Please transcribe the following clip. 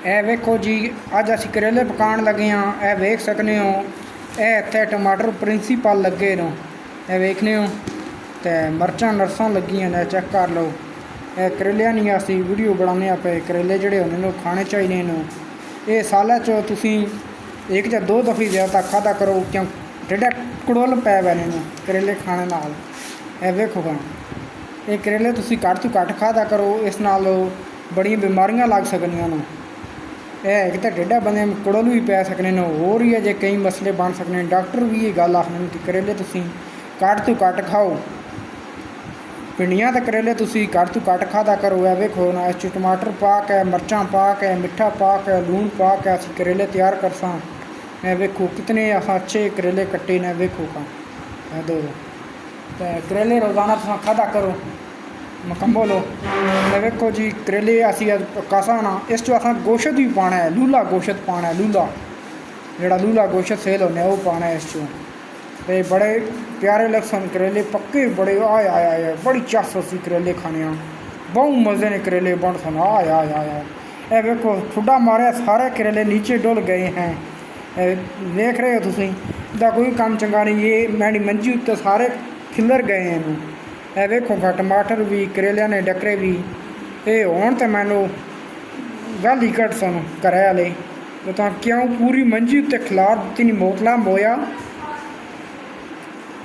ਇਹ ਵੇਖੋ ਜੀ, ਅੱਜ ਅਸੀਂ ਕਰੇਲੇ ਪਕਾਉਣ ਲੱਗੇ ਹਾਂ। ਇਹ ਵੇਖ ਸਕਦੇ ਹੋ, ਇਹ ਇੱਥੇ ਟਮਾਟਰ ਪ੍ਰਿੰਸੀਪਲ ਲੱਗੇ ਨੇ, ਇਹ ਵੇਖਦੇ ਹੋ, ਤੇ ਮਿਰਚਾਂ ਨਰਸਾਂ ਲੱਗੀਆਂ ਨੇ, ਚੈੱਕ ਕਰ ਲਓ। ਇਹ ਕਰੇਲਿਆਂ ਨਹੀਂ ਅਸੀਂ ਵੀਡੀਓ ਬਣਾਉਂਦੇ ਆ ਪਏ। ਕਰੇਲੇ ਜਿਹੜੇ ਹੁੰਦੇ ਨੇ ਖਾਣੇ ਚਾਹੀਦੇ ਨੇ। ਇਹ ਸਾਲਾਂ 'ਚ ਤੁਸੀਂ ਇੱਕ ਜਾਂ ਦੋ ਦਫੇ ਜ਼ਿਆਦਾ ਖਾਧਾ ਕਰੋ, ਕਿਉਂ ਟੇਡਾ ਕੜੋਲ ਪੈ ਬਣੇ ਨੇ ਕਰੇਲੇ ਖਾਣੇ ਨਾਲ। ਇਹ ਵੇਖੋ ਗਾ, ਇਹ ਕਰੇਲੇ ਤੁਸੀਂ ਘੱਟ ਤੋਂ ਘੱਟ ਖਾਧਾ ਕਰੋ, ਇਸ ਨਾਲ ਬੜੀਆਂ ਬਿਮਾਰੀਆਂ ਲੱਗ ਸਕਦੀਆਂ ਨੇ। ਇਹ ਇੱਕ ਤਾਂ ਟੇਡਾ ਬੰਦੇ ਕੜੋਲ ਵੀ ਪੈ ਸਕਦੇ ਨੇ, ਹੋਰ ਹੀ ਅਜੇ ਕਈ ਮਸਲੇ ਬਣ ਸਕਦੇ ਨੇ। ਡਾਕਟਰ ਵੀ ਇਹ ਗੱਲ ਆਖਦੇ ਨੇ ਕਿ ਕਰੇਲੇ ਤੁਸੀਂ ਘੱਟ ਤੋਂ ਘੱਟ ਖਾਓ। ਭਿੰਡੀਆਂ ਤੇ ਕਰੇਲੇ ਤੁਸੀਂ ਘੱਟ ਤੋਂ ਘੱਟ ਖਾਧਾ ਕਰੋ। ਇਹ ਵੇਖੋ ਨਾ, ਇਸ 'ਚ ਟਮਾਟਰ ਪਾ ਕੇ, ਮਿਰਚਾਂ ਪਾ ਕੇ, ਮਿੱਠਾ ਪਾ ਕੇ, ਲੂਣ ਪਾ ਕੇ ਅਸੀਂ ਕਰੇਲੇ ਤਿਆਰ ਕਰਸਾਂ। ਇਹ ਵੇਖੋ कितने अच्छे करेले कट्टे ने। वेखो का दो तो करेले रोज़ाना तुम खादा करो मुकम्मल हो। तो वेखो जी, करेले असी कासा ना, इस असा गोश्त भी पाना है, लूला गोश्त पाना है। लूला जोड़ा लूला गोश्त सेल होने वो पाना है इस। तो बड़े प्यारे लगसन करेले, पक्के बड़े। आए आए आए बड़ी चस असी करेले खाने, बहुत मज़े ने करेले बन सन। आए आए आए ये वेखो, ठुड्डा मारे सारे करेले नीचे डुल गए हैं। देख रहे हो तुसी, इदा कोई काम चंगा नहीं। ये मैंने मंजी उत्ते सारे खिलर गए हैं। ये वेखो गा, टमाटर भी, करेलिया ने डकरे भी। ये होण तो मैनू गल ही घट सन घरै वाले, तो क्यों पूरी मंजी उत्ते खिलार दित्ती नहीं। मोतला मोया